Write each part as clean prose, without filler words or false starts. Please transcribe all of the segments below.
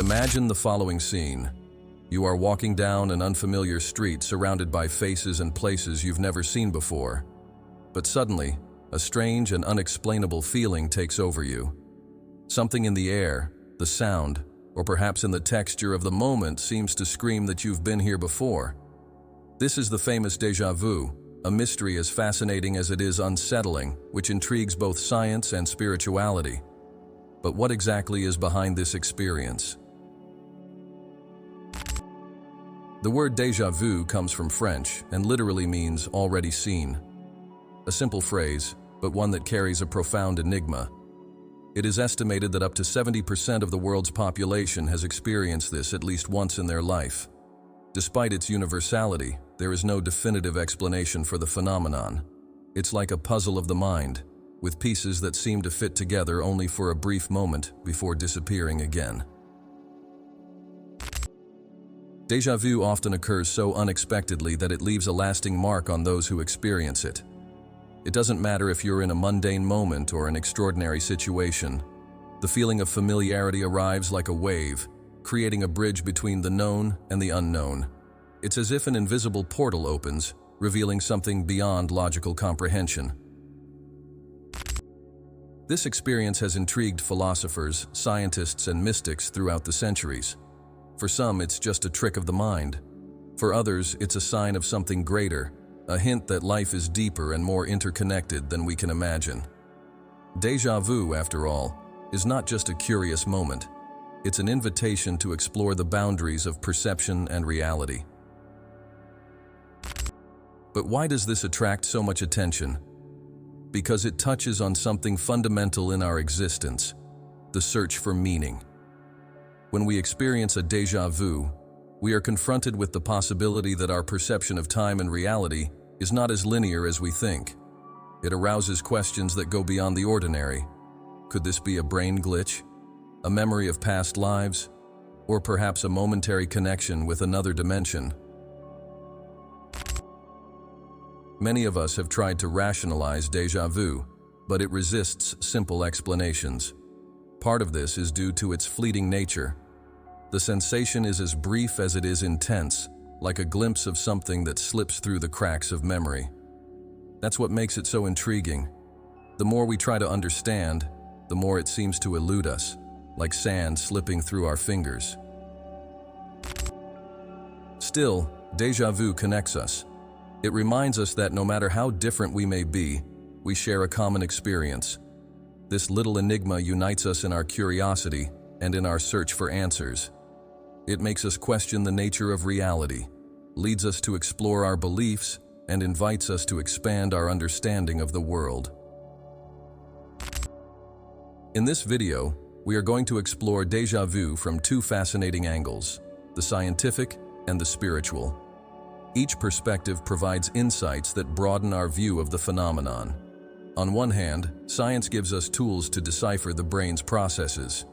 Imagine the following scene. You are walking down an unfamiliar street surrounded by faces and places you've never seen before. But suddenly, a strange and unexplainable feeling takes over you. Something in the air, the sound, or perhaps in the texture of the moment seems to scream that you've been here before. This is the famous déjà vu, a mystery as fascinating as it is unsettling, which intrigues both science and spirituality. But what exactly is behind this experience? The word déjà vu comes from French and literally means already seen. A simple phrase, but one that carries a profound enigma. It is estimated that up to 70% of the world's population has experienced this at least once in their life. Despite its universality, there is no definitive explanation for the phenomenon. It's like a puzzle of the mind, with pieces that seem to fit together only for a brief moment before disappearing again. Déjà vu often occurs so unexpectedly that it leaves a lasting mark on those who experience it. It doesn't matter if you're in a mundane moment or an extraordinary situation. The feeling of familiarity arrives like a wave, creating a bridge between the known and the unknown. It's as if an invisible portal opens, revealing something beyond logical comprehension. This experience has intrigued philosophers, scientists, and mystics throughout the centuries. For some, it's just a trick of the mind. For others, it's a sign of something greater, a hint that life is deeper and more interconnected than we can imagine. Déjà vu, after all, is not just a curious moment. It's an invitation to explore the boundaries of perception and reality. But why does this attract so much attention? Because it touches on something fundamental in our existence, the search for meaning. When we experience a déjà vu, we are confronted with the possibility that our perception of time and reality is not as linear as we think. It arouses questions that go beyond the ordinary. Could this be a brain glitch, a memory of past lives, or perhaps a momentary connection with another dimension? Many of us have tried to rationalize déjà vu, but it resists simple explanations. Part of this is due to its fleeting nature. The sensation is as brief as it is intense, like a glimpse of something that slips through the cracks of memory. That's what makes it so intriguing. The more we try to understand, the more it seems to elude us, like sand slipping through our fingers. Still, déjà vu connects us. It reminds us that no matter how different we may be, we share a common experience. This little enigma unites us in our curiosity and in our search for answers. It makes us question the nature of reality, leads us to explore our beliefs, and invites us to expand our understanding of the world. In this video, we are going to explore déjà vu from two fascinating angles, the scientific and the spiritual. Each perspective provides insights that broaden our view of the phenomenon. On one hand, science gives us tools to decipher the brain's processes.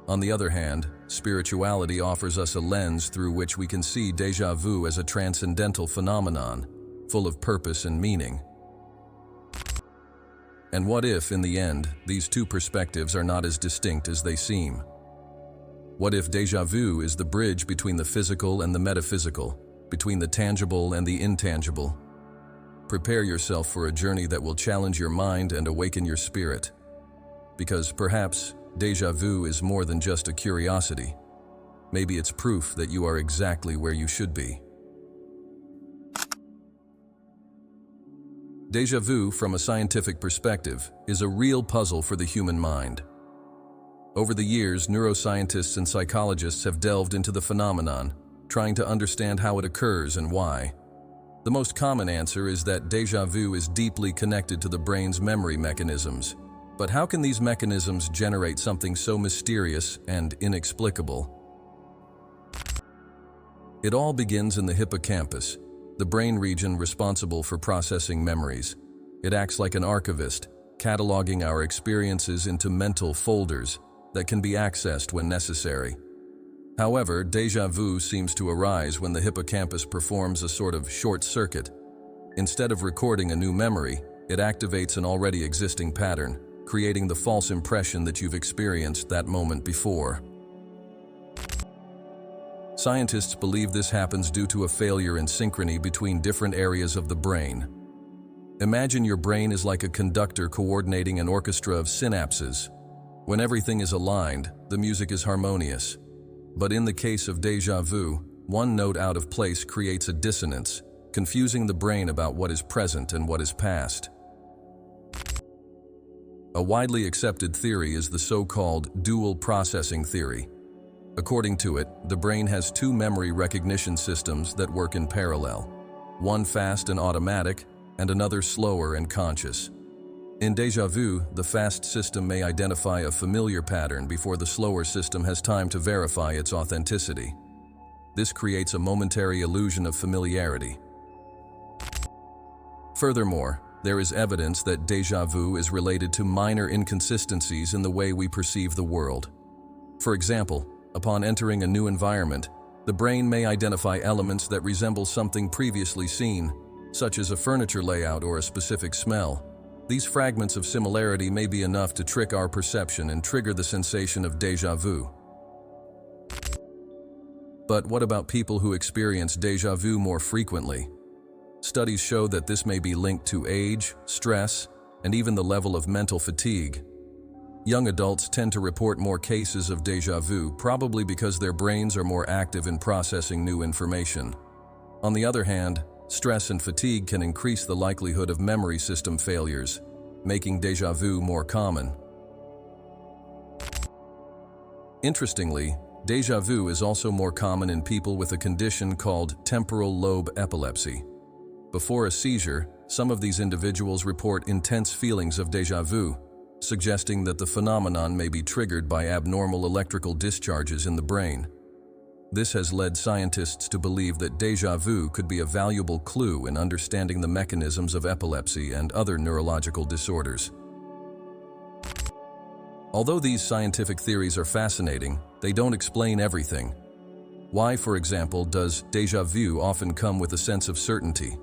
On the other hand, spirituality offers us a lens through which we can see déjà vu as a transcendental phenomenon, full of purpose and meaning. And what if, in the end, these two perspectives are not as distinct as they seem? What if déjà vu is the bridge between the physical and the metaphysical, between the tangible and the intangible? Prepare yourself for a journey that will challenge your mind and awaken your spirit. Because perhaps déjà vu is more than just a curiosity. Maybe it's proof that you are exactly where you should be. Déjà vu, from a scientific perspective, is a real puzzle for the human mind. Over the years, neuroscientists and psychologists have delved into the phenomenon, trying to understand how it occurs and why. The most common answer is that déjà vu is deeply connected to the brain's memory mechanisms. But how can these mechanisms generate something so mysterious and inexplicable? It all begins in the hippocampus, the brain region responsible for processing memories. It acts like an archivist, cataloging our experiences into mental folders that can be accessed when necessary. However, déjà vu seems to arise when the hippocampus performs a sort of short circuit. Instead of recording a new memory, it activates an already existing pattern, creating the false impression that you've experienced that moment before. Scientists believe this happens due to a failure in synchrony between different areas of the brain. Imagine your brain is like a conductor coordinating an orchestra of synapses. When everything is aligned, the music is harmonious. But in the case of déjà vu, one note out of place creates a dissonance, confusing the brain about what is present and what is past. A widely accepted theory is the so-called dual processing theory. According to it, the brain has two memory recognition systems that work in parallel, one fast and automatic, and another slower and conscious. In déjà vu, the fast system may identify a familiar pattern before the slower system has time to verify its authenticity. This creates a momentary illusion of familiarity. Furthermore, there is evidence that déjà vu is related to minor inconsistencies in the way we perceive the world. For example, upon entering a new environment, the brain may identify elements that resemble something previously seen, such as a furniture layout or a specific smell. These fragments of similarity may be enough to trick our perception and trigger the sensation of déjà vu. But what about people who experience déjà vu more frequently? Studies show that this may be linked to age, stress, and even the level of mental fatigue. Young adults tend to report more cases of déjà vu, probably because their brains are more active in processing new information. On the other hand, stress and fatigue can increase the likelihood of memory system failures, making déjà vu more common. Interestingly, déjà vu is also more common in people with a condition called temporal lobe epilepsy. Before a seizure, some of these individuals report intense feelings of déjà vu, suggesting that the phenomenon may be triggered by abnormal electrical discharges in the brain. This has led scientists to believe that déjà vu could be a valuable clue in understanding the mechanisms of epilepsy and other neurological disorders. Although these scientific theories are fascinating, they don't explain everything. Why, for example, does déjà vu often come with a sense of certainty,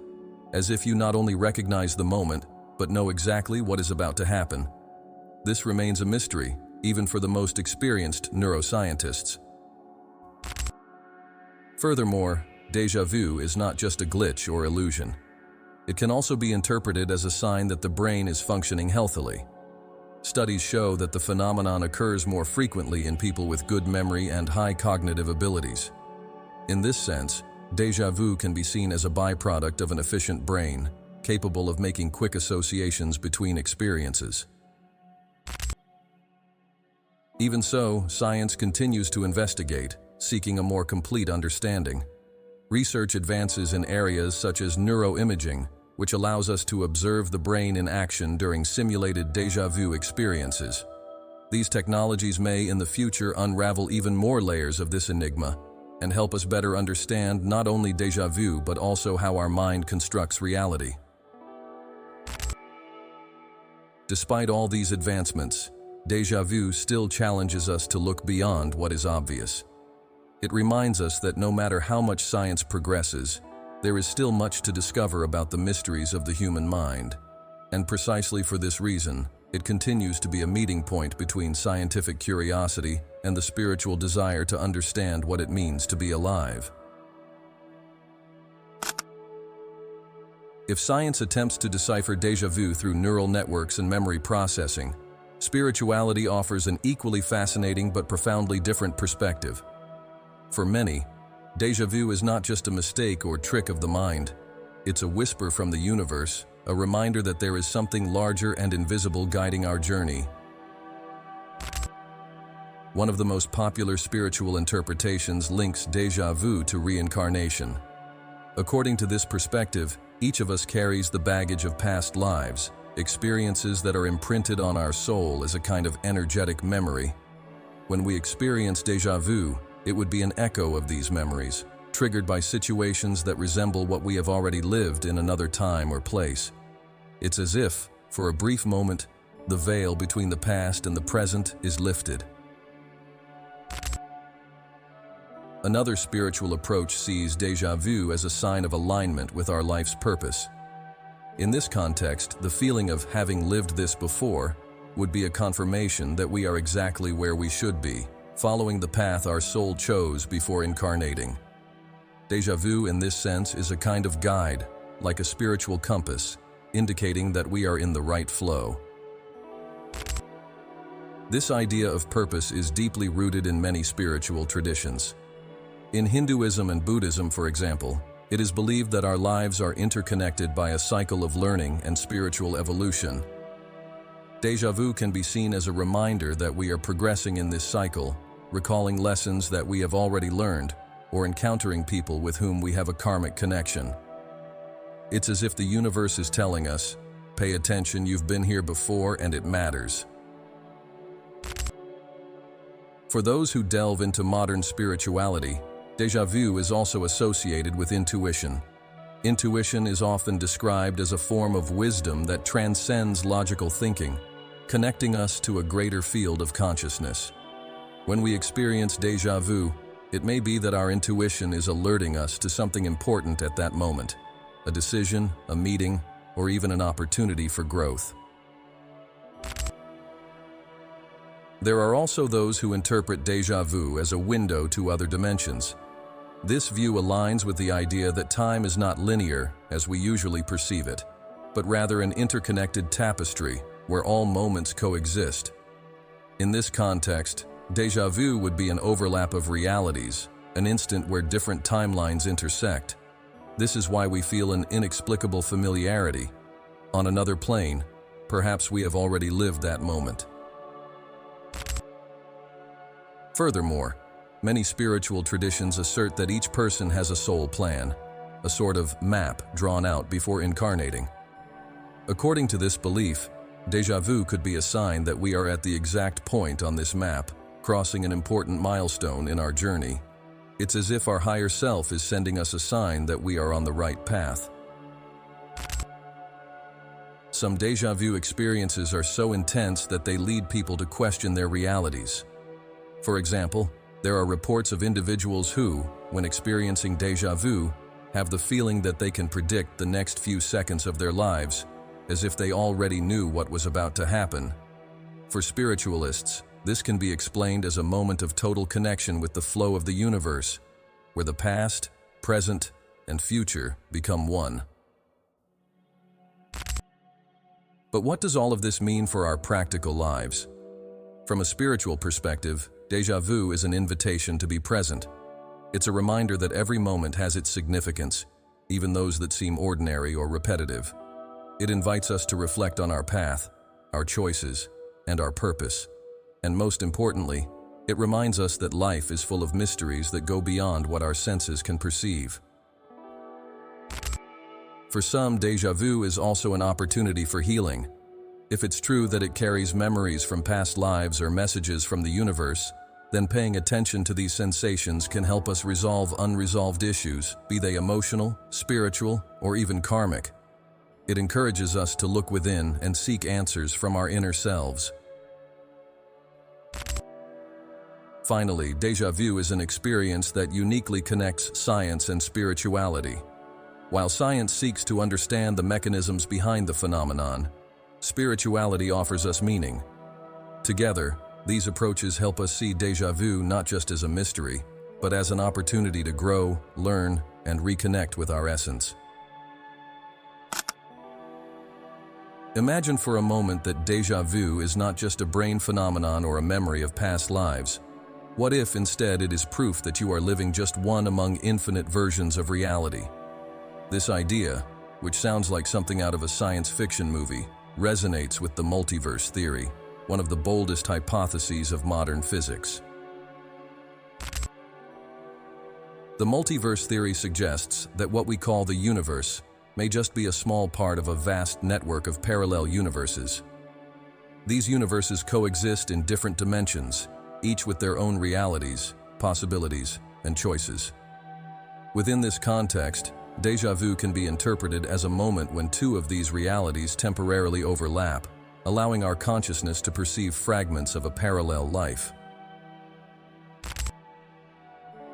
as if you not only recognize the moment, but know exactly what is about to happen? This remains a mystery, even for the most experienced neuroscientists. Furthermore, déjà vu is not just a glitch or illusion. It can also be interpreted as a sign that the brain is functioning healthily. Studies show that the phenomenon occurs more frequently in people with good memory and high cognitive abilities. In this sense, déjà vu can be seen as a byproduct of an efficient brain, capable of making quick associations between experiences. Even so, science continues to investigate, seeking a more complete understanding. Research advances in areas such as neuroimaging, which allows us to observe the brain in action during simulated déjà vu experiences. These technologies may, in the future, unravel even more layers of this enigma and help us better understand not only déjà vu but also how our mind constructs reality. Despite all these advancements, déjà vu still challenges us to look beyond what is obvious. It reminds us that no matter how much science progresses, there is still much to discover about the mysteries of the human mind. And precisely for this reason, it continues to be a meeting point between scientific curiosity and the spiritual desire to understand what it means to be alive. If science attempts to decipher déjà vu through neural networks and memory processing, spirituality offers an equally fascinating but profoundly different perspective. For many, déjà vu is not just a mistake or trick of the mind. It's a whisper from the universe, a reminder that there is something larger and invisible guiding our journey. One of the most popular spiritual interpretations links déjà vu to reincarnation. According to this perspective, each of us carries the baggage of past lives, experiences that are imprinted on our soul as a kind of energetic memory. When we experience déjà vu, it would be an echo of these memories, triggered by situations that resemble what we have already lived in another time or place. It's as if, for a brief moment, the veil between the past and the present is lifted. Another spiritual approach sees déjà vu as a sign of alignment with our life's purpose. In this context, the feeling of having lived this before would be a confirmation that we are exactly where we should be, following the path our soul chose before incarnating. Déjà vu in this sense is a kind of guide, like a spiritual compass, indicating that we are in the right flow. This idea of purpose is deeply rooted in many spiritual traditions. In Hinduism and Buddhism, for example, it is believed that our lives are interconnected by a cycle of learning and spiritual evolution. Déjà vu can be seen as a reminder that we are progressing in this cycle, recalling lessons that we have already learned, or encountering people with whom we have a karmic connection. It's as if the universe is telling us, pay attention, you've been here before and it matters. For those who delve into modern spirituality, déjà vu is also associated with intuition. Intuition is often described as a form of wisdom that transcends logical thinking, connecting us to a greater field of consciousness. When we experience déjà vu, it may be that our intuition is alerting us to something important at that moment, a decision, a meeting, or even an opportunity for growth. There are also those who interpret déjà vu as a window to other dimensions. This view aligns with the idea that time is not linear as we usually perceive it, but rather an interconnected tapestry where all moments coexist. In this context, déjà vu would be an overlap of realities, an instant where different timelines intersect. This is why we feel an inexplicable familiarity. On another plane, perhaps we have already lived that moment. Furthermore, many spiritual traditions assert that each person has a soul plan, a sort of map drawn out before incarnating. According to this belief, déjà vu could be a sign that we are at the exact point on this map, crossing an important milestone in our journey. It's as if our higher self is sending us a sign that we are on the right path. Some déjà vu experiences are so intense that they lead people to question their realities. For example, there are reports of individuals who, when experiencing déjà vu, have the feeling that they can predict the next few seconds of their lives, as if they already knew what was about to happen. For spiritualists, this can be explained as a moment of total connection with the flow of the universe, where the past, present, and future become one. But what does all of this mean for our practical lives? From a spiritual perspective, déjà vu is an invitation to be present. It's a reminder that every moment has its significance, even those that seem ordinary or repetitive. It invites us to reflect on our path, our choices, and our purpose. And most importantly, it reminds us that life is full of mysteries that go beyond what our senses can perceive. For some, déjà vu is also an opportunity for healing. If it's true that it carries memories from past lives or messages from the universe, then paying attention to these sensations can help us resolve unresolved issues, be they emotional, spiritual, or even karmic. It encourages us to look within and seek answers from our inner selves. Finally, déjà vu is an experience that uniquely connects science and spirituality. While science seeks to understand the mechanisms behind the phenomenon, spirituality offers us meaning. Together, these approaches help us see déjà vu not just as a mystery, but as an opportunity to grow, learn, and reconnect with our essence. Imagine for a moment that déjà vu is not just a brain phenomenon or a memory of past lives. What if instead it is proof that you are living just one among infinite versions of reality? This idea, which sounds like something out of a science fiction movie, resonates with the multiverse theory, one of the boldest hypotheses of modern physics. The multiverse theory suggests that what we call the universe may just be a small part of a vast network of parallel universes. These universes coexist in different dimensions, each with their own realities, possibilities, and choices. Within this context, déjà vu can be interpreted as a moment when two of these realities temporarily overlap, allowing our consciousness to perceive fragments of a parallel life.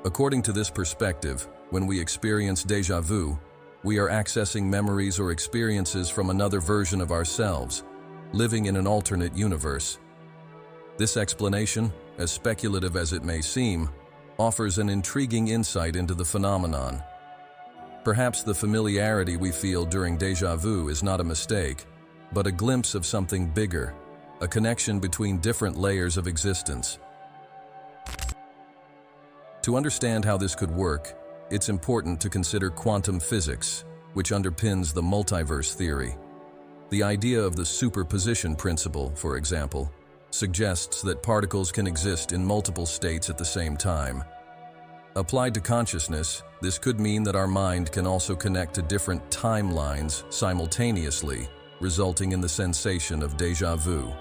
According to this perspective, when we experience déjà vu, we are accessing memories or experiences from another version of ourselves, living in an alternate universe. This explanation, as speculative as it may seem, offers an intriguing insight into the phenomenon. Perhaps the familiarity we feel during déjà vu is not a mistake, but a glimpse of something bigger, a connection between different layers of existence. To understand how this could work, it's important to consider quantum physics, which underpins the multiverse theory. The idea of the superposition principle, for example, suggests that particles can exist in multiple states at the same time. Applied to consciousness, this could mean that our mind can also connect to different timelines simultaneously, resulting in the sensation of déjà vu.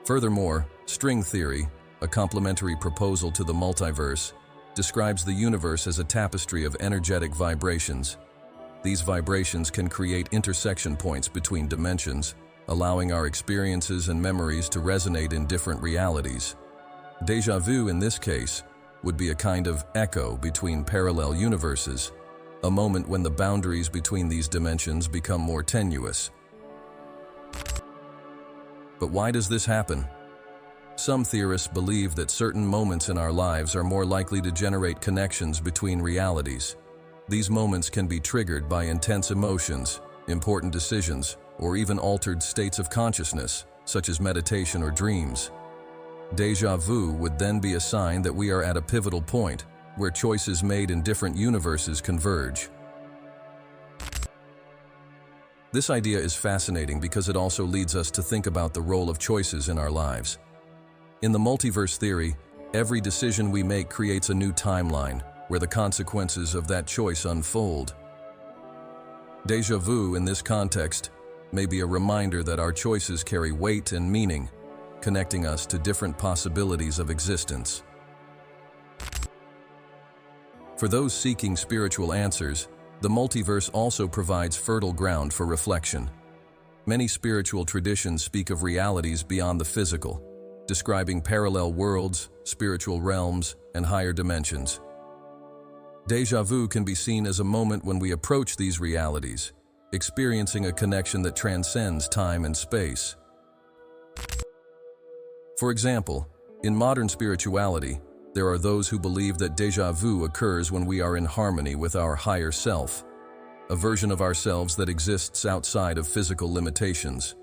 Furthermore, string theory, a complementary proposal to the multiverse, describes the universe as a tapestry of energetic vibrations. These vibrations can create intersection points between dimensions, allowing our experiences and memories to resonate in different realities. Déjà vu, in this case, would be a kind of echo between parallel universes, a moment when the boundaries between these dimensions become more tenuous. But why does this happen? Some theorists believe that certain moments in our lives are more likely to generate connections between realities. These moments can be triggered by intense emotions, important decisions, or even altered states of consciousness, such as meditation or dreams. Déjà vu would then be a sign that we are at a pivotal point, where choices made in different universes converge. This idea is fascinating because it also leads us to think about the role of choices in our lives. In the multiverse theory, every decision we make creates a new timeline, where the consequences of that choice unfold. Déjà vu, in this context, may be a reminder that our choices carry weight and meaning, connecting us to different possibilities of existence. For those seeking spiritual answers, the multiverse also provides fertile ground for reflection. Many spiritual traditions speak of realities beyond the physical, describing parallel worlds, spiritual realms, and higher dimensions. Déjà vu can be seen as a moment when we approach these realities, experiencing a connection that transcends time and space. For example, in modern spirituality, there are those who believe that déjà vu occurs when we are in harmony with our higher self, a version of ourselves that exists outside of physical limitations.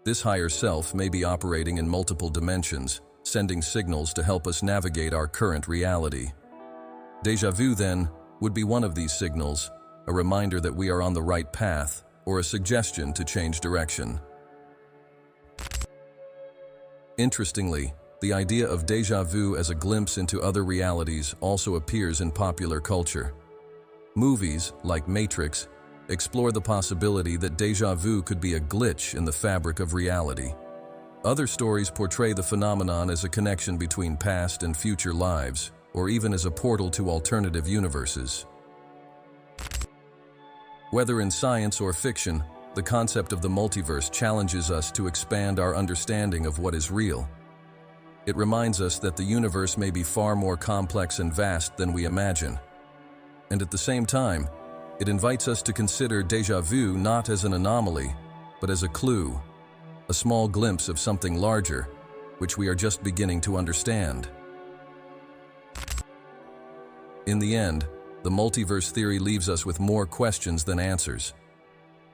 This higher self may be operating in multiple dimensions, sending signals to help us navigate our current reality. Déjà vu, then, would be one of these signals, a reminder that we are on the right path, or a suggestion to change direction. Interestingly, the idea of déjà vu as a glimpse into other realities also appears in popular culture. Movies, like Matrix, explore the possibility that déjà vu could be a glitch in the fabric of reality. Other stories portray the phenomenon as a connection between past and future lives, or even as a portal to alternative universes. Whether in science or fiction, the concept of the multiverse challenges us to expand our understanding of what is real. It reminds us that the universe may be far more complex and vast than we imagine. And at the same time, it invites us to consider déjà vu not as an anomaly, but as a clue, a small glimpse of something larger, which we are just beginning to understand. In the end, the multiverse theory leaves us with more questions than answers.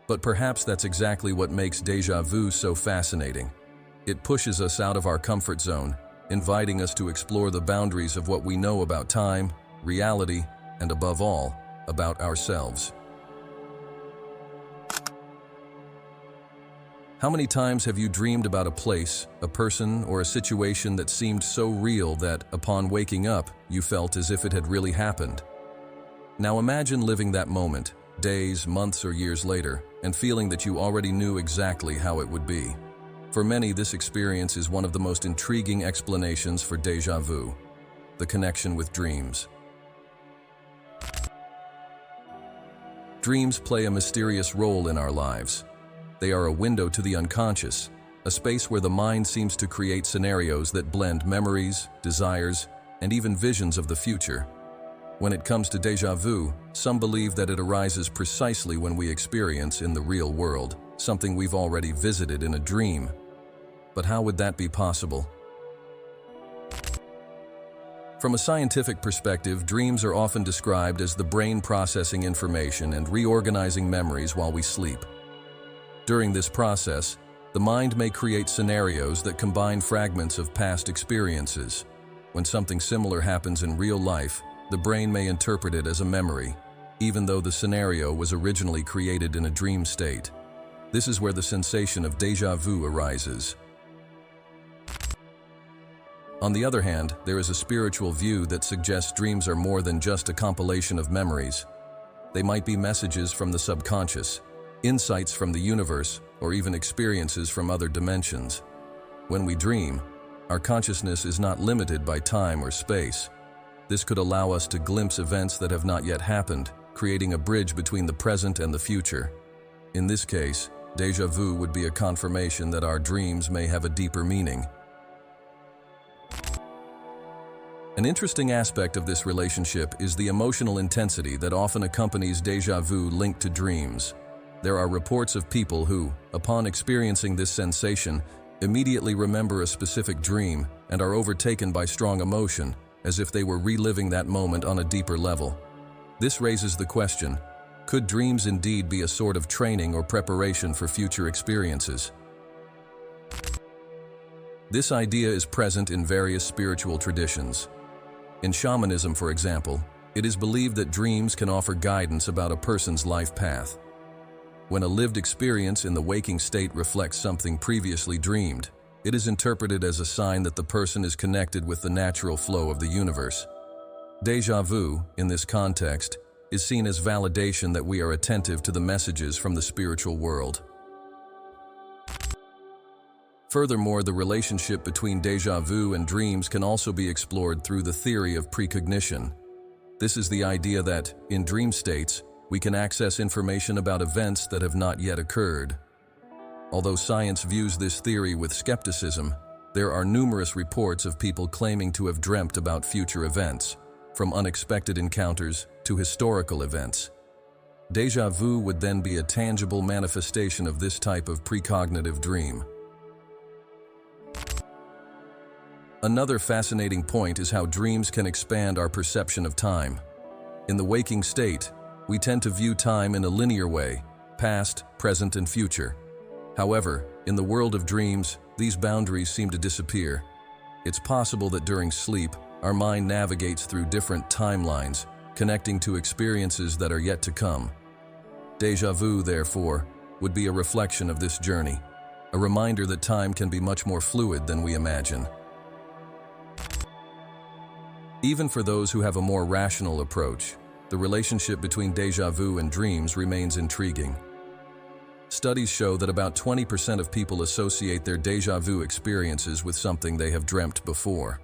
But perhaps that's exactly what makes déjà vu so fascinating. It pushes us out of our comfort zone, inviting us to explore the boundaries of what we know about time, reality, and above all, about ourselves. How many times have you dreamed about a place, a person, or a situation that seemed so real that, upon waking up, you felt as if it had really happened? Now imagine living that moment, days, months, or years later, and feeling that you already knew exactly how it would be. For many, this experience is one of the most intriguing explanations for déjà vu, the connection with dreams. Dreams play a mysterious role in our lives. They are a window to the unconscious, a space where the mind seems to create scenarios that blend memories, desires, and even visions of the future. When it comes to déjà vu, some believe that it arises precisely when we experience in the real world something we've already visited in a dream. But how would that be possible? From a scientific perspective, dreams are often described as the brain processing information and reorganizing memories while we sleep. During this process, the mind may create scenarios that combine fragments of past experiences. When something similar happens in real life, the brain may interpret it as a memory, even though the scenario was originally created in a dream state. This is where the sensation of déjà vu arises. On the other hand, there is a spiritual view that suggests dreams are more than just a compilation of memories. They might be messages from the subconscious, insights from the universe, or even experiences from other dimensions. When we dream, our consciousness is not limited by time or space. This could allow us to glimpse events that have not yet happened, creating a bridge between the present and the future. In this case, déjà vu would be a confirmation that our dreams may have a deeper meaning. An interesting aspect of this relationship is the emotional intensity that often accompanies déjà vu linked to dreams. There are reports of people who, upon experiencing this sensation, immediately remember a specific dream and are overtaken by strong emotion, as if they were reliving that moment on a deeper level. This raises the question, could dreams indeed be a sort of training or preparation for future experiences? This idea is present in various spiritual traditions. In shamanism, for example, it is believed that dreams can offer guidance about a person's life path. When a lived experience in the waking state reflects something previously dreamed, it is interpreted as a sign that the person is connected with the natural flow of the universe. Déjà vu, in this context, is seen as validation that we are attentive to the messages from the spiritual world. Furthermore, the relationship between déjà vu and dreams can also be explored through the theory of precognition. This is the idea that, in dream states, we can access information about events that have not yet occurred. Although science views this theory with skepticism, there are numerous reports of people claiming to have dreamt about future events, from unexpected encounters to historical events. Déjà vu would then be a tangible manifestation of this type of precognitive dream. Another fascinating point is how dreams can expand our perception of time. In the waking state, we tend to view time in a linear way, past, present, and future. However, in the world of dreams, these boundaries seem to disappear. It's possible that during sleep, our mind navigates through different timelines, connecting to experiences that are yet to come. Déjà vu, therefore, would be a reflection of this journey, a reminder that time can be much more fluid than we imagine. Even for those who have a more rational approach, the relationship between déjà vu and dreams remains intriguing. Studies show that about 20% of people associate their déjà vu experiences with something they have dreamt before.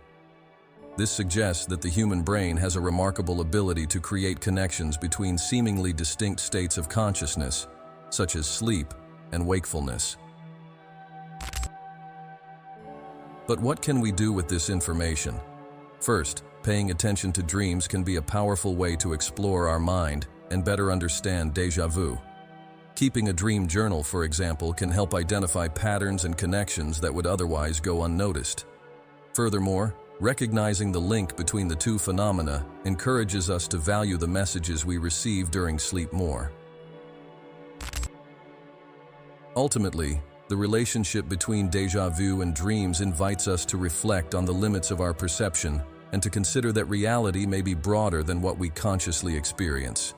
This suggests that the human brain has a remarkable ability to create connections between seemingly distinct states of consciousness, such as sleep and wakefulness. But what can we do with this information? First, paying attention to dreams can be a powerful way to explore our mind and better understand déjà vu. Keeping a dream journal, for example, can help identify patterns and connections that would otherwise go unnoticed. Furthermore, recognizing the link between the two phenomena encourages us to value the messages we receive during sleep more. Ultimately, the relationship between déjà vu and dreams invites us to reflect on the limits of our perception and to consider that reality may be broader than what we consciously experience.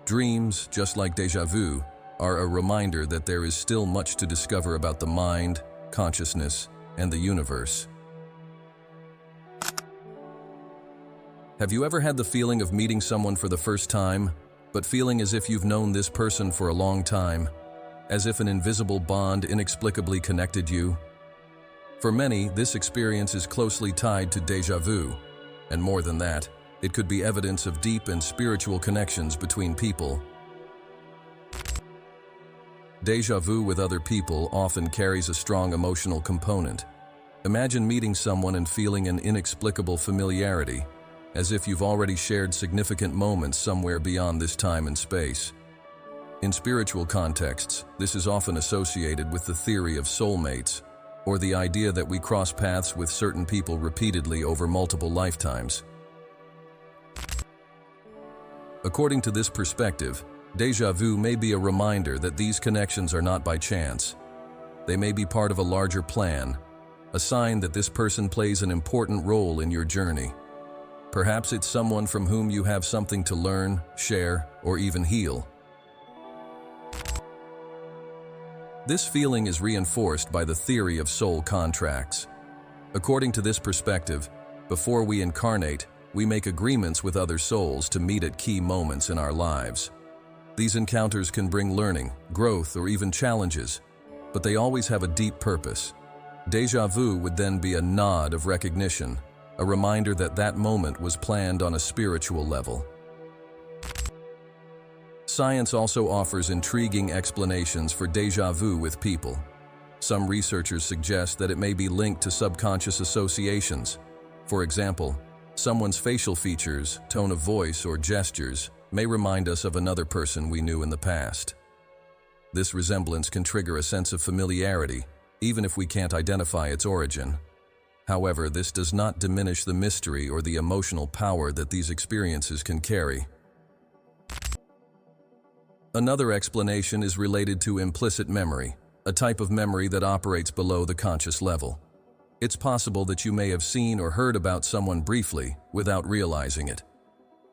Dreams, just like déjà vu, are a reminder that there is still much to discover about the mind, consciousness, and the universe. Have you ever had the feeling of meeting someone for the first time, but feeling as if you've known this person for a long time, as if an invisible bond inexplicably connected you? For many, this experience is closely tied to déjà vu, and more than that, it could be evidence of deep and spiritual connections between people. Déjà vu with other people often carries a strong emotional component. Imagine meeting someone and feeling an inexplicable familiarity, as if you've already shared significant moments somewhere beyond this time and space. In spiritual contexts, this is often associated with the theory of soulmates, or the idea that we cross paths with certain people repeatedly over multiple lifetimes. According to this perspective, déjà vu may be a reminder that these connections are not by chance. They may be part of a larger plan, a sign that this person plays an important role in your journey. Perhaps it's someone from whom you have something to learn, share, or even heal. This feeling is reinforced by the theory of soul contracts. According to this perspective, before we incarnate, we make agreements with other souls to meet at key moments in our lives. These encounters can bring learning, growth, or even challenges, but they always have a deep purpose. Déjà vu would then be a nod of recognition, a reminder that that moment was planned on a spiritual level. Science also offers intriguing explanations for déjà vu with people. Some researchers suggest that it may be linked to subconscious associations. For example, someone's facial features, tone of voice, or gestures may remind us of another person we knew in the past. This resemblance can trigger a sense of familiarity, even if we can't identify its origin. However, this does not diminish the mystery or the emotional power that these experiences can carry. Another explanation is related to implicit memory, a type of memory that operates below the conscious level. It's possible that you may have seen or heard about someone briefly without realizing it.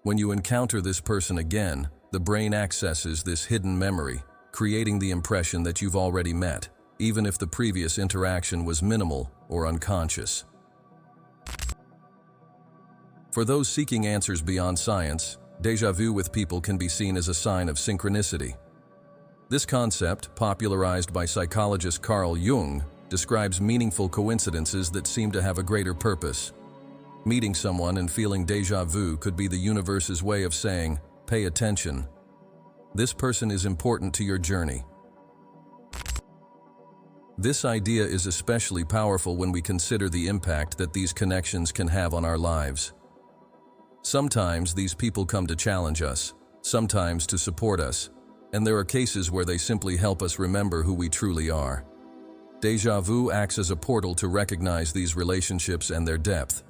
When you encounter this person again, the brain accesses this hidden memory, creating the impression that you've already met, even if the previous interaction was minimal or unconscious. For those seeking answers beyond science, déjà vu with people can be seen as a sign of synchronicity. This concept, popularized by psychologist Carl Jung, describes meaningful coincidences that seem to have a greater purpose. Meeting someone and feeling déjà vu could be the universe's way of saying, "Pay attention. This person is important to your journey." This idea is especially powerful when we consider the impact that these connections can have on our lives. Sometimes these people come to challenge us, sometimes to support us, and there are cases where they simply help us remember who we truly are. Déjà vu acts as a portal to recognize these relationships and their depth.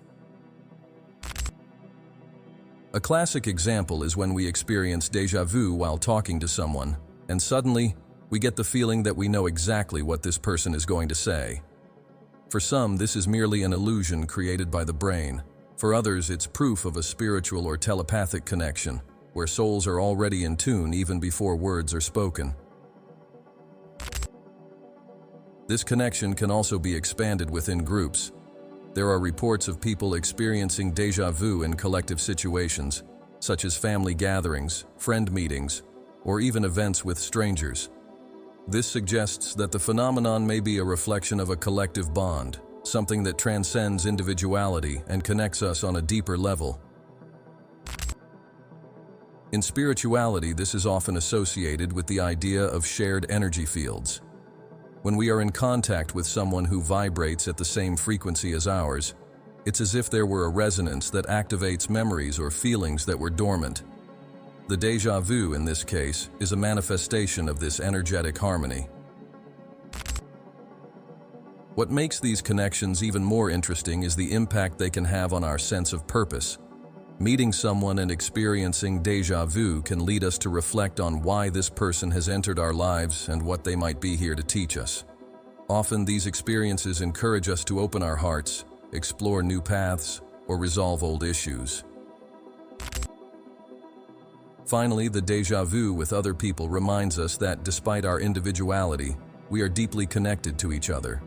A classic example is when we experience déjà vu while talking to someone, and suddenly, we get the feeling that we know exactly what this person is going to say. For some, this is merely an illusion created by the brain. For others, it's proof of a spiritual or telepathic connection, where souls are already in tune even before words are spoken. This connection can also be expanded within groups. There are reports of people experiencing déjà vu in collective situations, such as family gatherings, friend meetings, or even events with strangers. This suggests that the phenomenon may be a reflection of a collective bond, something that transcends individuality and connects us on a deeper level. In spirituality, this is often associated with the idea of shared energy fields. When we are in contact with someone who vibrates at the same frequency as ours, it's as if there were a resonance that activates memories or feelings that were dormant. The déjà vu, in this case, is a manifestation of this energetic harmony. What makes these connections even more interesting is the impact they can have on our sense of purpose. Meeting someone and experiencing déjà vu can lead us to reflect on why this person has entered our lives and what they might be here to teach us. Often these experiences encourage us to open our hearts, explore new paths, or resolve old issues. Finally, the déjà vu with other people reminds us that despite our individuality, we are deeply connected to each other.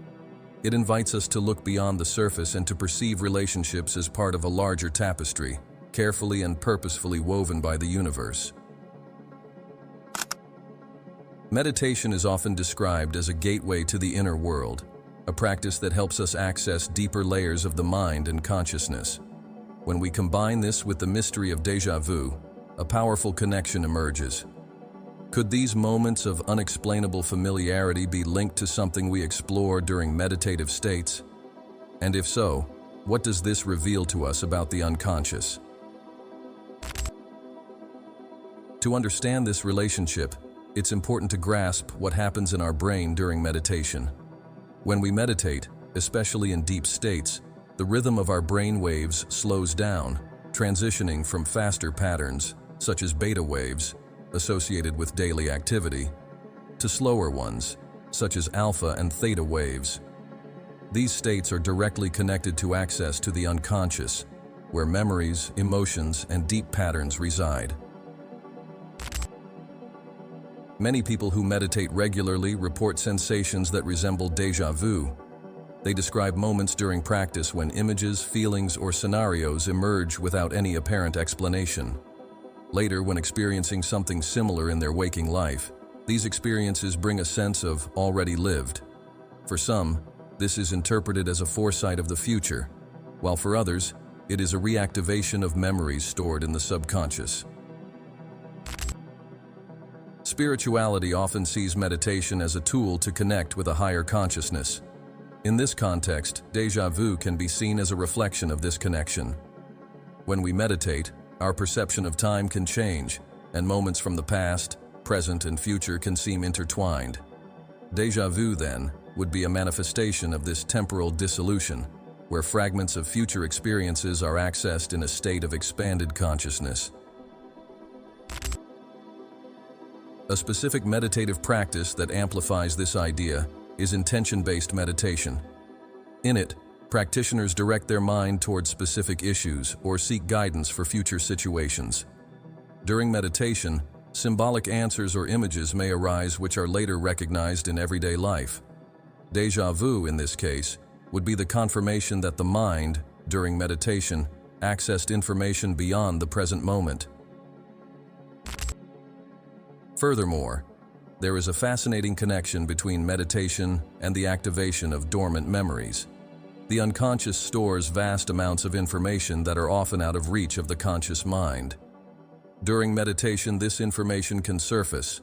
It invites us to look beyond the surface and to perceive relationships as part of a larger tapestry, carefully and purposefully woven by the universe. Meditation is often described as a gateway to the inner world, a practice that helps us access deeper layers of the mind and consciousness. When we combine this with the mystery of déjà vu, a powerful connection emerges. Could these moments of unexplainable familiarity be linked to something we explore during meditative states? And if so, what does this reveal to us about the unconscious? To understand this relationship, it's important to grasp what happens in our brain during meditation. When we meditate, especially in deep states, the rhythm of our brain waves slows down, transitioning from faster patterns, such as beta waves, associated with daily activity, to slower ones, such as alpha and theta waves. These states are directly connected to access to the unconscious, where memories, emotions, and deep patterns reside. Many people who meditate regularly report sensations that resemble déjà vu. They describe moments during practice when images, feelings, or scenarios emerge without any apparent explanation. Later, when experiencing something similar in their waking life, these experiences bring a sense of already lived. For some, this is interpreted as a foresight of the future, while for others, it is a reactivation of memories stored in the subconscious. Spirituality often sees meditation as a tool to connect with a higher consciousness. In this context, déjà vu can be seen as a reflection of this connection. When we meditate, our perception of time can change, and moments from the past, present, and future can seem intertwined. Déjà vu, then, would be a manifestation of this temporal dissolution, where fragments of future experiences are accessed in a state of expanded consciousness. A specific meditative practice that amplifies this idea is intention-based meditation. In it, practitioners direct their mind towards specific issues or seek guidance for future situations. During meditation, symbolic answers or images may arise which are later recognized in everyday life. Déjà vu, in this case, would be the confirmation that the mind, during meditation, accessed information beyond the present moment. Furthermore, there is a fascinating connection between meditation and the activation of dormant memories. The unconscious stores vast amounts of information that are often out of reach of the conscious mind. During meditation, this information can surface,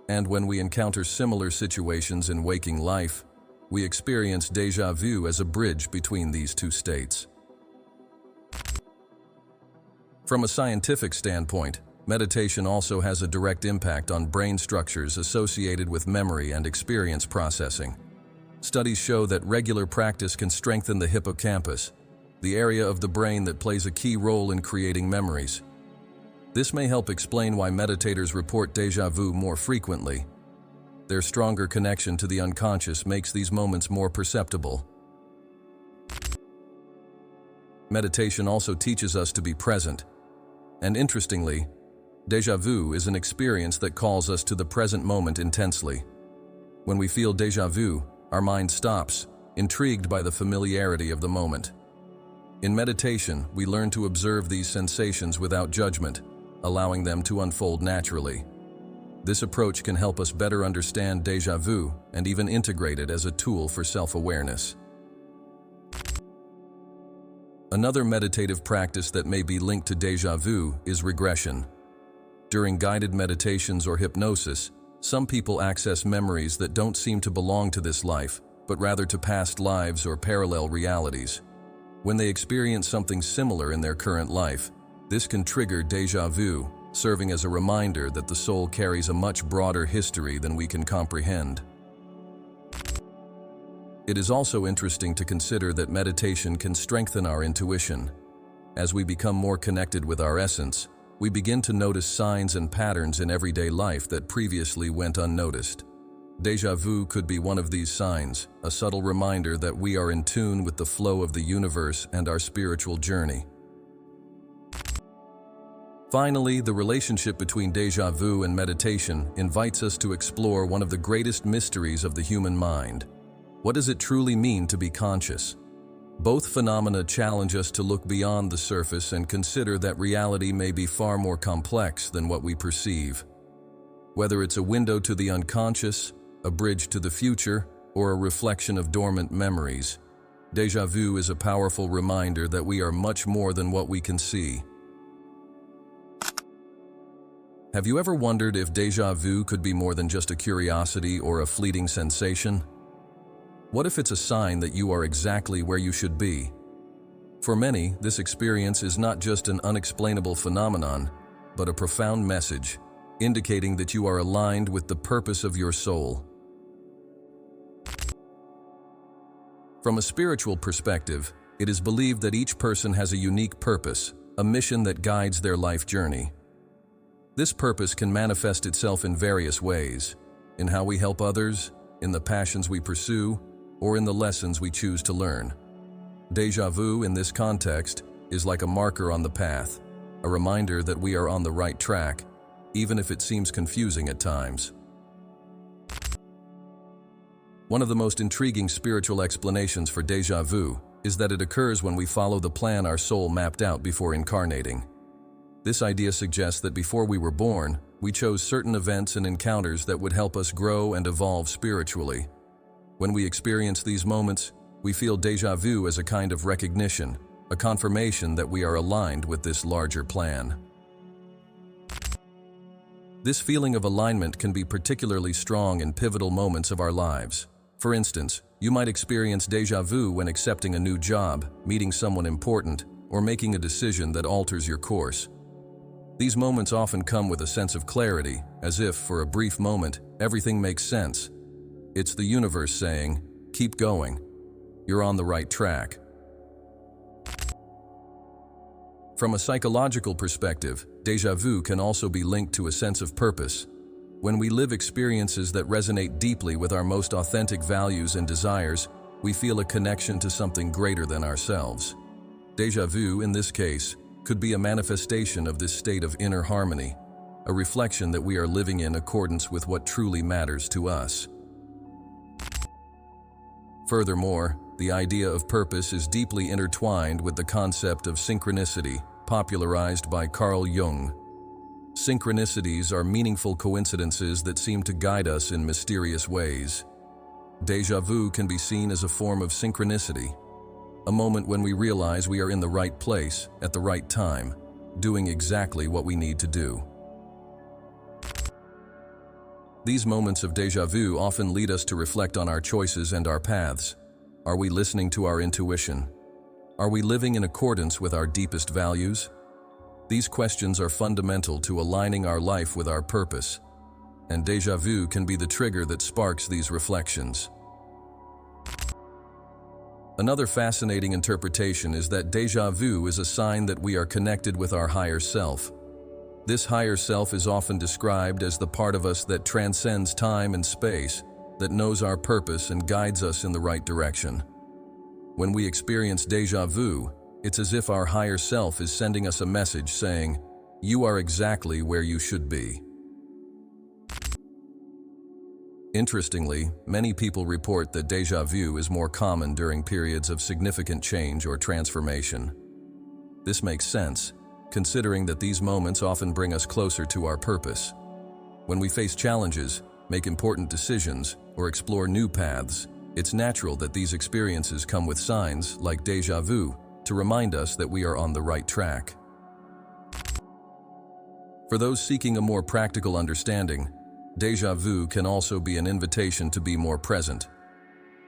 and when we encounter similar situations in waking life, we experience déjà vu as a bridge between these two states. From a scientific standpoint, meditation also has a direct impact on brain structures associated with memory and experience processing. Studies show that regular practice can strengthen the hippocampus, the area of the brain that plays a key role in creating memories. This may help explain why meditators report déjà vu more frequently. Their stronger connection to the unconscious makes these moments more perceptible. Meditation also teaches us to be present. And interestingly, déjà vu is an experience that calls us to the present moment intensely. When we feel déjà vu, our mind stops, intrigued by the familiarity of the moment. In meditation, we learn to observe these sensations without judgment, allowing them to unfold naturally. This approach can help us better understand déjà vu and even integrate it as a tool for self-awareness. Another meditative practice that may be linked to déjà vu is regression. During guided meditations or hypnosis, some people access memories that don't seem to belong to this life, but rather to past lives or parallel realities. When they experience something similar in their current life, this can trigger déjà vu, serving as a reminder that the soul carries a much broader history than we can comprehend. It is also interesting to consider that meditation can strengthen our intuition. As we become more connected with our essence, we begin to notice signs and patterns in everyday life that previously went unnoticed. Déjà vu could be one of these signs, a subtle reminder that we are in tune with the flow of the universe and our spiritual journey. Finally, the relationship between déjà vu and meditation invites us to explore one of the greatest mysteries of the human mind. What does it truly mean to be conscious? Both phenomena challenge us to look beyond the surface and consider that reality may be far more complex than what we perceive. Whether it's a window to the unconscious, a bridge to the future, or a reflection of dormant memories, déjà vu is a powerful reminder that we are much more than what we can see. Have you ever wondered if déjà vu could be more than just a curiosity or a fleeting sensation? What if it's a sign that you are exactly where you should be? For many, this experience is not just an unexplainable phenomenon, but a profound message, indicating that you are aligned with the purpose of your soul. From a spiritual perspective, it is believed that each person has a unique purpose, a mission that guides their life journey. This purpose can manifest itself in various ways, in how we help others, in the passions we pursue, or in the lessons we choose to learn. Déjà vu in this context is like a marker on the path, a reminder that we are on the right track, even if it seems confusing at times. One of the most intriguing spiritual explanations for déjà vu is that it occurs when we follow the plan our soul mapped out before incarnating. This idea suggests that before we were born, we chose certain events and encounters that would help us grow and evolve spiritually. When we experience these moments, we feel déjà vu as a kind of recognition, a confirmation that we are aligned with this larger plan. This feeling of alignment can be particularly strong in pivotal moments of our lives. For instance, you might experience déjà vu when accepting a new job, meeting someone important, or making a decision that alters your course. These moments often come with a sense of clarity, as if, for a brief moment, everything makes sense. It's the universe saying, "Keep going. You're on the right track." From a psychological perspective, déjà vu can also be linked to a sense of purpose. When we live experiences that resonate deeply with our most authentic values and desires, we feel a connection to something greater than ourselves. Déjà vu, in this case, could be a manifestation of this state of inner harmony, a reflection that we are living in accordance with what truly matters to us. Furthermore, the idea of purpose is deeply intertwined with the concept of synchronicity, popularized by Carl Jung. Synchronicities are meaningful coincidences that seem to guide us in mysterious ways. Déjà vu can be seen as a form of synchronicity, a moment when we realize we are in the right place at the right time, doing exactly what we need to do. These moments of déjà vu often lead us to reflect on our choices and our paths. Are we listening to our intuition? Are we living in accordance with our deepest values? These questions are fundamental to aligning our life with our purpose, and déjà vu can be the trigger that sparks these reflections. Another fascinating interpretation is that déjà vu is a sign that we are connected with our higher self. This higher self is often described as the part of us that transcends time and space, that knows our purpose and guides us in the right direction. When we experience déjà vu, it's as if our higher self is sending us a message saying, "You are exactly where you should be." Interestingly, many people report that déjà vu is more common during periods of significant change or transformation. This makes sense, considering that these moments often bring us closer to our purpose. When we face challenges, make important decisions, or explore new paths, it's natural that these experiences come with signs, like déjà vu, to remind us that we are on the right track. For those seeking a more practical understanding, déjà vu can also be an invitation to be more present.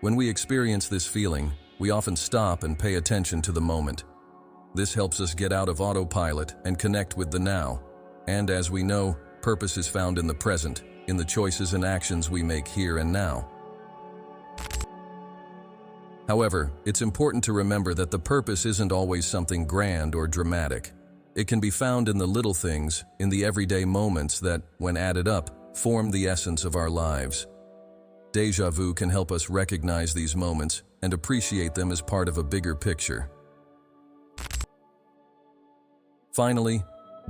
When we experience this feeling, we often stop and pay attention to the moment. This helps us get out of autopilot and connect with the now. And as we know, purpose is found in the present, in the choices and actions we make here and now. However, it's important to remember that the purpose isn't always something grand or dramatic. It can be found in the little things, in the everyday moments that, when added up, form the essence of our lives. Déjà vu can help us recognize these moments and appreciate them as part of a bigger picture. Finally,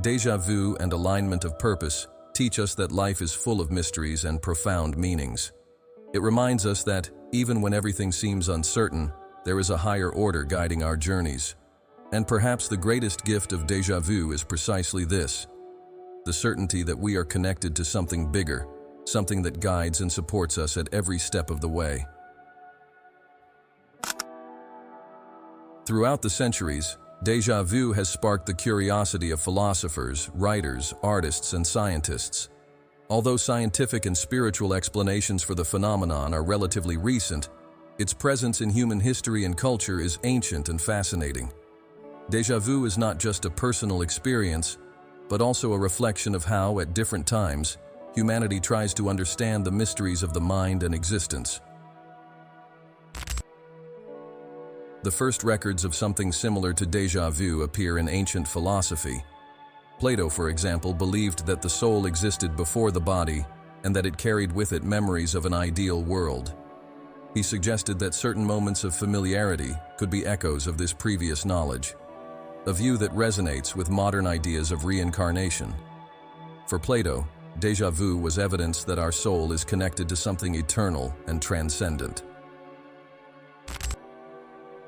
déjà vu and alignment of purpose teach us that life is full of mysteries and profound meanings. It reminds us that, even when everything seems uncertain, there is a higher order guiding our journeys. And perhaps the greatest gift of déjà vu is precisely this: the certainty that we are connected to something bigger, something that guides and supports us at every step of the way. Throughout the centuries, déjà vu has sparked the curiosity of philosophers, writers, artists, and scientists. Although scientific and spiritual explanations for the phenomenon are relatively recent, its presence in human history and culture is ancient and fascinating. Déjà vu is not just a personal experience, but also a reflection of how, at different times, humanity tries to understand the mysteries of the mind and existence. The first records of something similar to déjà vu appear in ancient philosophy. Plato, for example, believed that the soul existed before the body and that it carried with it memories of an ideal world. He suggested that certain moments of familiarity could be echoes of this previous knowledge, a view that resonates with modern ideas of reincarnation. For Plato, déjà vu was evidence that our soul is connected to something eternal and transcendent.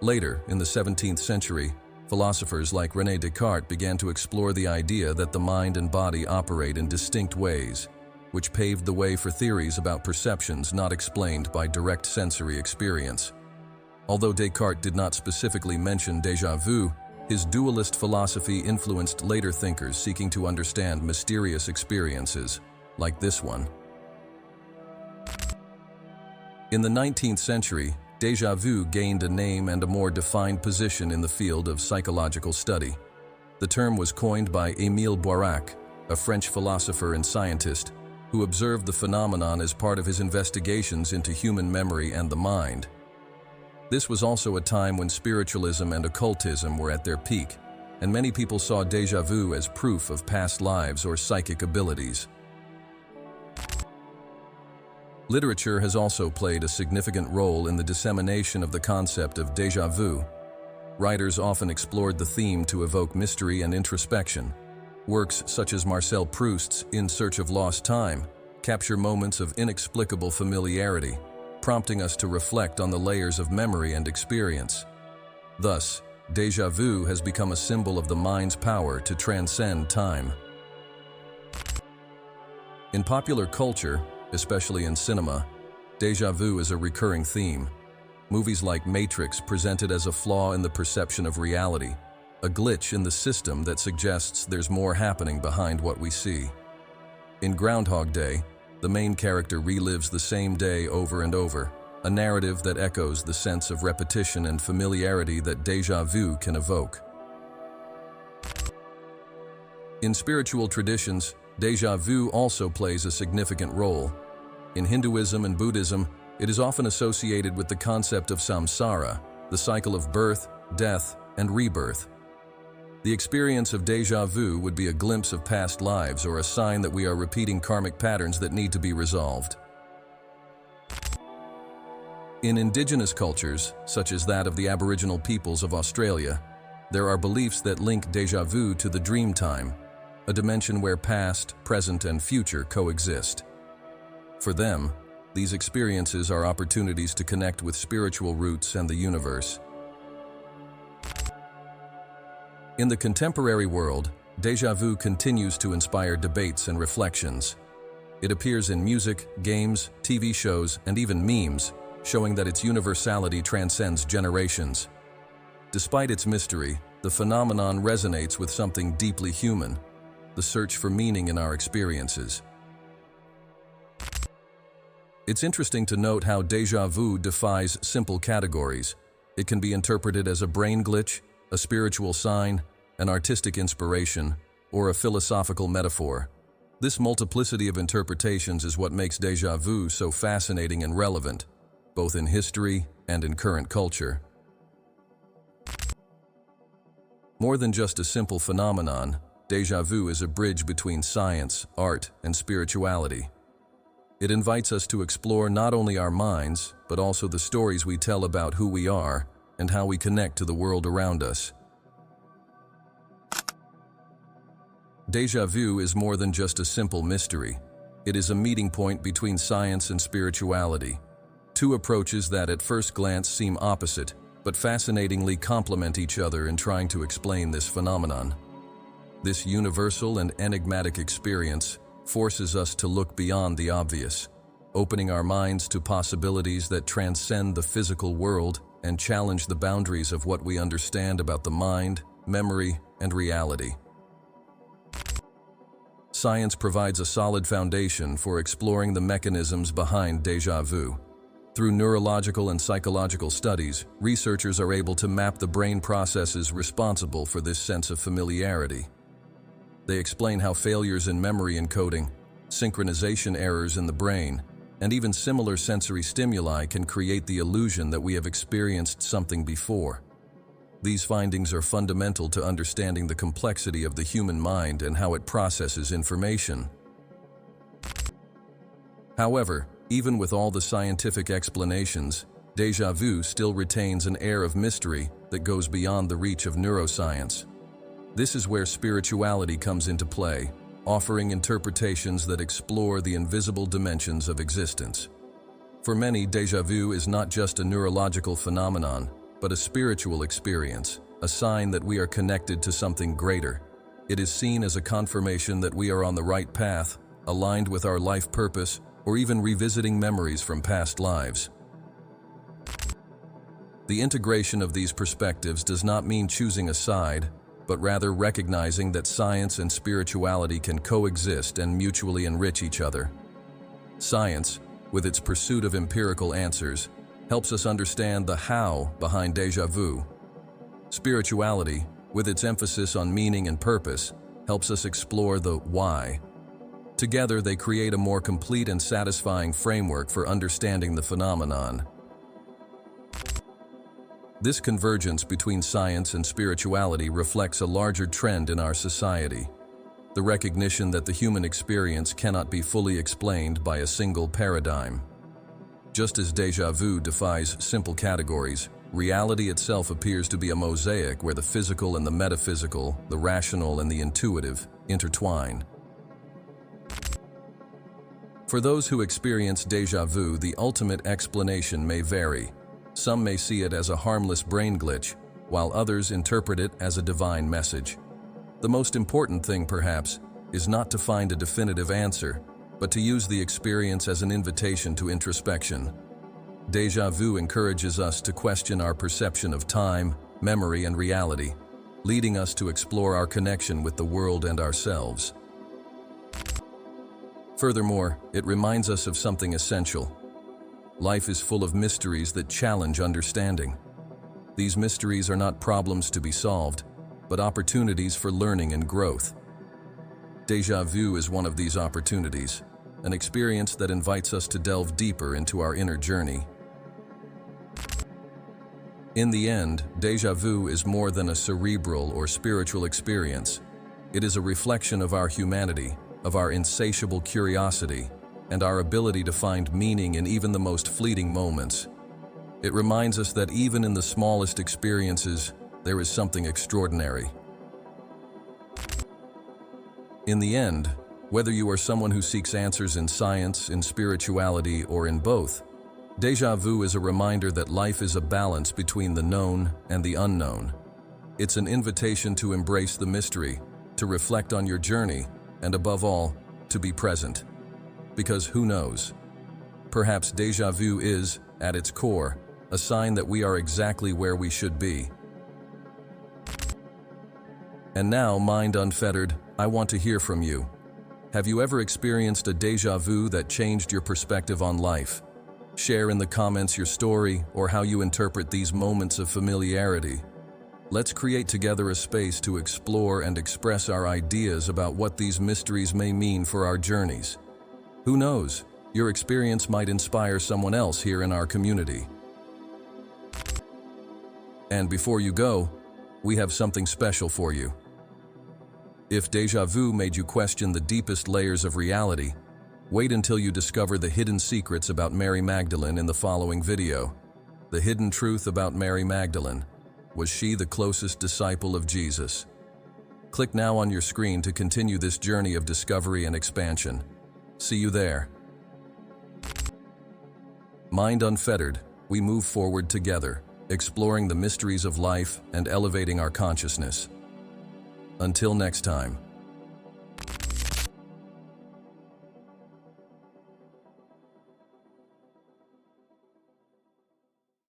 Later, in the 17th century, philosophers like René Descartes began to explore the idea that the mind and body operate in distinct ways, which paved the way for theories about perceptions not explained by direct sensory experience. Although Descartes did not specifically mention déjà vu, his dualist philosophy influenced later thinkers seeking to understand mysterious experiences, like this one. In the 19th century, déjà vu gained a name and a more defined position in the field of psychological study. The term was coined by Émile Boirac, a French philosopher and scientist, who observed the phenomenon as part of his investigations into human memory and the mind. This was also a time when spiritualism and occultism were at their peak, and many people saw déjà vu as proof of past lives or psychic abilities. Literature has also played a significant role in the dissemination of the concept of déjà vu. Writers often explored the theme to evoke mystery and introspection. Works such as Marcel Proust's In Search of Lost Time capture moments of inexplicable familiarity, prompting us to reflect on the layers of memory and experience. Thus, déjà vu has become a symbol of the mind's power to transcend time. In popular culture, especially in cinema, déjà vu is a recurring theme. Movies like Matrix present it as a flaw in the perception of reality, a glitch in the system that suggests there's more happening behind what we see. In Groundhog Day, the main character relives the same day over and over, a narrative that echoes the sense of repetition and familiarity that déjà vu can evoke. In spiritual traditions, déjà vu also plays a significant role. In Hinduism and Buddhism, it is often associated with the concept of samsara, the cycle of birth, death, and rebirth. The experience of déjà vu would be a glimpse of past lives or a sign that we are repeating karmic patterns that need to be resolved. In indigenous cultures, such as that of the Aboriginal peoples of Australia, there are beliefs that link déjà vu to the dream time, a dimension where past, present, and future coexist. For them, these experiences are opportunities to connect with spiritual roots and the universe. In the contemporary world, déjà vu continues to inspire debates and reflections. It appears in music, games, TV shows, and even memes, showing that its universality transcends generations. Despite its mystery, the phenomenon resonates with something deeply human, the search for meaning in our experiences. It's interesting to note how déjà vu defies simple categories. It can be interpreted as a brain glitch, a spiritual sign, an artistic inspiration, or a philosophical metaphor. This multiplicity of interpretations is what makes déjà vu so fascinating and relevant, both in history and in current culture. More than just a simple phenomenon, déjà vu is a bridge between science, art, and spirituality. It invites us to explore not only our minds, but also the stories we tell about who we are and how we connect to the world around us. Déjà vu is more than just a simple mystery. It is a meeting point between science and spirituality, two approaches that at first glance seem opposite, but fascinatingly complement each other in trying to explain this phenomenon. This universal and enigmatic experience forces us to look beyond the obvious, opening our minds to possibilities that transcend the physical world and challenge the boundaries of what we understand about the mind, memory, and reality. Science provides a solid foundation for exploring the mechanisms behind déjà vu. Through neurological and psychological studies, researchers are able to map the brain processes responsible for this sense of familiarity. They explain how failures in memory encoding, synchronization errors in the brain, and even similar sensory stimuli can create the illusion that we have experienced something before. These findings are fundamental to understanding the complexity of the human mind and how it processes information. However, even with all the scientific explanations, déjà vu still retains an air of mystery that goes beyond the reach of neuroscience. This is where spirituality comes into play, offering interpretations that explore the invisible dimensions of existence. For many, déjà vu is not just a neurological phenomenon, but a spiritual experience, a sign that we are connected to something greater. It is seen as a confirmation that we are on the right path, aligned with our life purpose, or even revisiting memories from past lives. The integration of these perspectives does not mean choosing a side, but rather recognizing that science and spirituality can coexist and mutually enrich each other. Science, with its pursuit of empirical answers, helps us understand the how behind déjà vu. Spirituality, with its emphasis on meaning and purpose, helps us explore the why. Together, they create a more complete and satisfying framework for understanding the phenomenon. This convergence between science and spirituality reflects a larger trend in our society: the recognition that the human experience cannot be fully explained by a single paradigm. Just as déjà vu defies simple categories, reality itself appears to be a mosaic where the physical and the metaphysical, the rational and the intuitive, intertwine. For those who experience déjà vu, the ultimate explanation may vary. Some may see it as a harmless brain glitch, while others interpret it as a divine message. The most important thing, perhaps, is not to find a definitive answer, but to use the experience as an invitation to introspection. Déjà vu encourages us to question our perception of time, memory, and reality, leading us to explore our connection with the world and ourselves. Furthermore, it reminds us of something essential. Life is full of mysteries that challenge understanding. These mysteries are not problems to be solved, but opportunities for learning and growth. Déjà vu is one of these opportunities, an experience that invites us to delve deeper into our inner journey. In the end, déjà vu is more than a cerebral or spiritual experience. It is a reflection of our humanity, of our insatiable curiosity, and our ability to find meaning in even the most fleeting moments. It reminds us that even in the smallest experiences, there is something extraordinary. In the end, whether you are someone who seeks answers in science, in spirituality, or in both, déjà vu is a reminder that life is a balance between the known and the unknown. It's an invitation to embrace the mystery, to reflect on your journey, and above all, to be present. Because who knows? Perhaps déjà vu is, at its core, a sign that we are exactly where we should be. And now, mind unfettered, I want to hear from you. Have you ever experienced a déjà vu that changed your perspective on life? Share in the comments your story or how you interpret these moments of familiarity. Let's create together a space to explore and express our ideas about what these mysteries may mean for our journeys. Who knows? Your experience might inspire someone else here in our community. And before you go, we have something special for you. If déjà vu made you question the deepest layers of reality, wait until you discover the hidden secrets about Mary Magdalene in the following video. The hidden truth about Mary Magdalene. Was she the closest disciple of Jesus? Click now on your screen to continue this journey of discovery and expansion. See you there. Mind unfettered, we move forward together, exploring the mysteries of life and elevating our consciousness. Until next time.